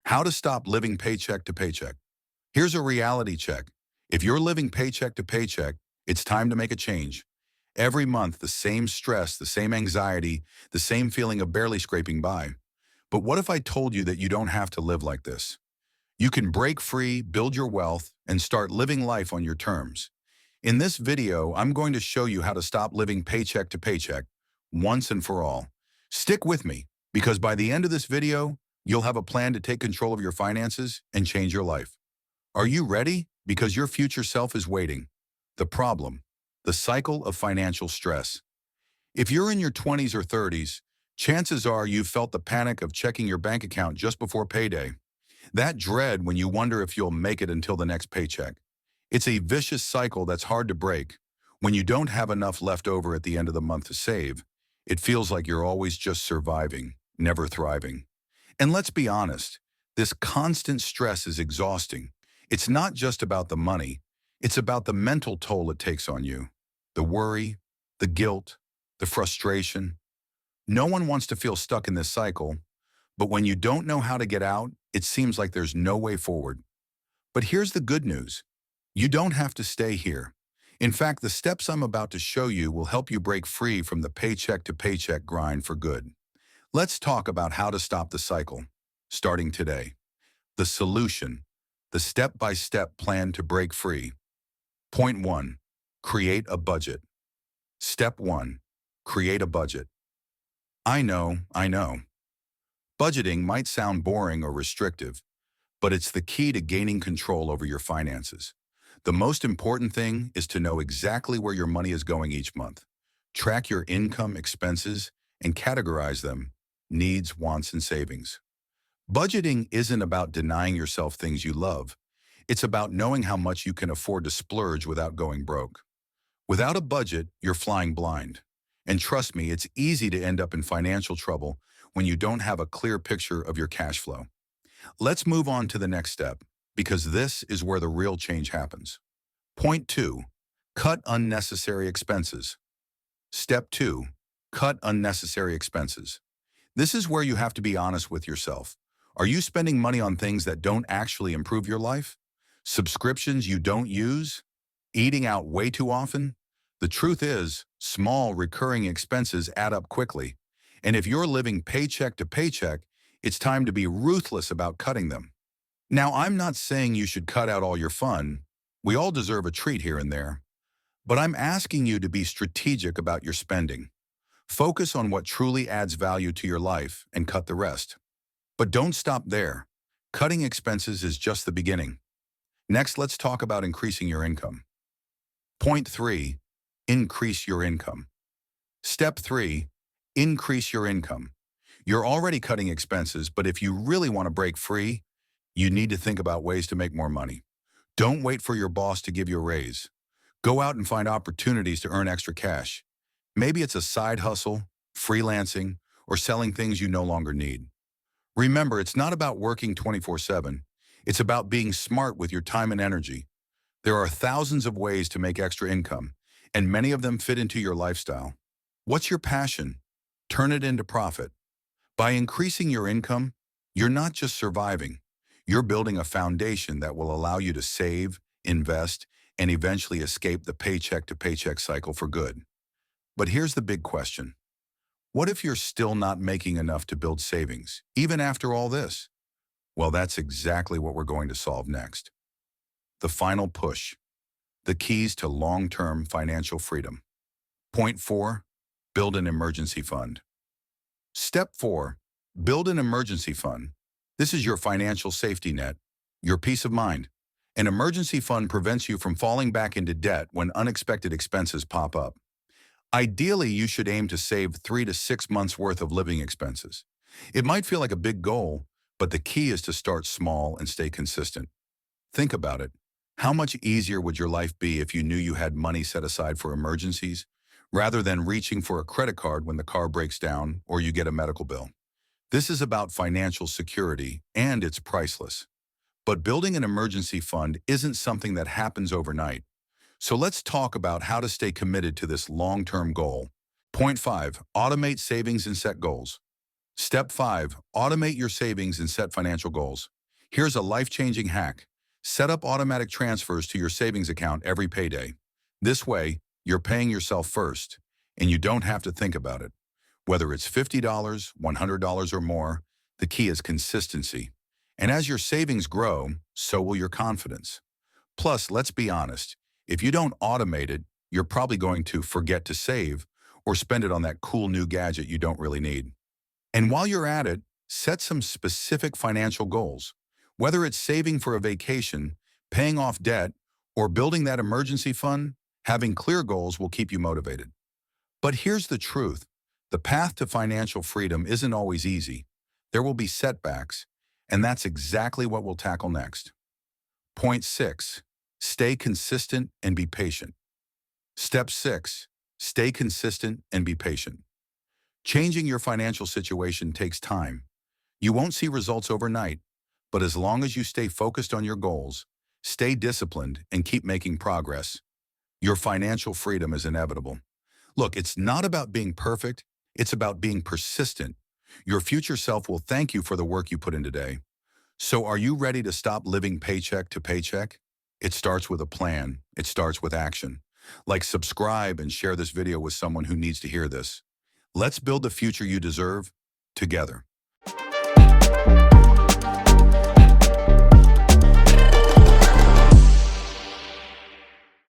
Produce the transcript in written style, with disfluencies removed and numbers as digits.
How to stop living paycheck to paycheck. Here's a reality check. If you're living paycheck to paycheck, it's time to make a change. Every month, the same stress, the same anxiety, the same feeling of barely scraping by. But what if I told you that you don't have to live like this? You can break free, build your wealth, and start living life on your terms. In this video, I'm going to show you how to stop living paycheck to paycheck once and for all. Stick with me, because by the end of this video, you'll have a plan to take control of your finances and change your life. Are you ready? Because your future self is waiting. The problem, the cycle of financial stress. If you're in your 20s or 30s, chances are you've felt the panic of checking your bank account just before payday. That dread when you wonder if you'll make it until the next paycheck. It's a vicious cycle that's hard to break. When you don't have enough left over at the end of the month to save, it feels like you're always just surviving, never thriving. And let's be honest, this constant stress is exhausting. It's not just about the money, it's about the mental toll it takes on you. The worry, the guilt, the frustration. No one wants to feel stuck in this cycle, but when you don't know how to get out, it seems like there's no way forward. But here's the good news. You don't have to stay here. In fact, the steps I'm about to show you will help you break free from the paycheck to paycheck grind for good. Let's talk about how to stop the cycle, starting today. The solution, the step-by-step plan to break free. Point 1, create a budget. Step 1, create a budget. I know. Budgeting might sound boring or restrictive, but it's the key to gaining control over your finances. The most important thing is to know exactly where your money is going each month. Track your income, expenses, and categorize them: needs, wants, and savings. Budgeting isn't about denying yourself things you love. It's about knowing how much you can afford to splurge without going broke. Without a budget, you're flying blind. And trust me, it's easy to end up in financial trouble when you don't have a clear picture of your cash flow. Let's move on to the next step, because this is where the real change happens. Point 2, cut unnecessary expenses. Step 2, cut unnecessary expenses. This is where you have to be honest with yourself. Are you spending money on things that don't actually improve your life? Subscriptions you don't use? Eating out way too often? The truth is, small recurring expenses add up quickly. And if you're living paycheck to paycheck, it's time to be ruthless about cutting them. Now, I'm not saying you should cut out all your fun. We all deserve a treat here and there. But I'm asking you to be strategic about your spending. Focus on what truly adds value to your life and cut the rest. But don't stop there. Cutting expenses is just the beginning. Next, let's talk about increasing your income. Point 3, increase your income. Step 3, increase your income. You're already cutting expenses, but if you really want to break free, you need to think about ways to make more money. Don't wait for your boss to give you a raise. Go out and find opportunities to earn extra cash. Maybe it's a side hustle, freelancing, or selling things you no longer need. Remember, it's not about working 24/7. It's about being smart with your time and energy. There are thousands of ways to make extra income, and many of them fit into your lifestyle. What's your passion? Turn it into profit. By increasing your income, you're not just surviving. You're building a foundation that will allow you to save, invest, and eventually escape the paycheck to paycheck cycle for good. But here's the big question. What if you're still not making enough to build savings, even after all this? Well, that's exactly what we're going to solve next. The final push. The keys to long-term financial freedom. Point 4, build an emergency fund. Step 4, build an emergency fund. This is your financial safety net, your peace of mind. An emergency fund prevents you from falling back into debt when unexpected expenses pop up. Ideally, you should aim to save 3 to 6 months worth of living expenses. It might feel like a big goal, but the key is to start small and stay consistent. Think about it. How much easier would your life be if you knew you had money set aside for emergencies, rather than reaching for a credit card when the car breaks down or you get a medical bill? This is about financial security, and it's priceless. But building an emergency fund isn't something that happens overnight. So let's talk about how to stay committed to this long-term goal. Point 5, automate savings and set goals. Step 5, automate your savings and set financial goals. Here's a life-changing hack. Set up automatic transfers to your savings account every payday. This way, you're paying yourself first, and you don't have to think about it. Whether it's $50, $100, or more, the key is consistency. And as your savings grow, so will your confidence. Plus, let's be honest, if you don't automate it, you're probably going to forget to save or spend it on that cool new gadget you don't really need. And while you're at it, set some specific financial goals. Whether it's saving for a vacation, paying off debt, or building that emergency fund, having clear goals will keep you motivated. But here's the truth. The path to financial freedom isn't always easy. There will be setbacks, and that's exactly what we'll tackle next. Point 6. Stay consistent and be patient. Step 6. Stay consistent and be patient. Changing your financial situation takes time. You won't see results overnight, but as long as you stay focused on your goals, stay disciplined, and keep making progress, your financial freedom is inevitable. Look, it's not about being perfect, it's about being persistent. Your future self will thank you for the work you put in today. So are you ready to stop living paycheck to paycheck? It starts with a plan. It starts with action. Like, subscribe and share this video with someone who needs to hear this. Let's build the future you deserve together.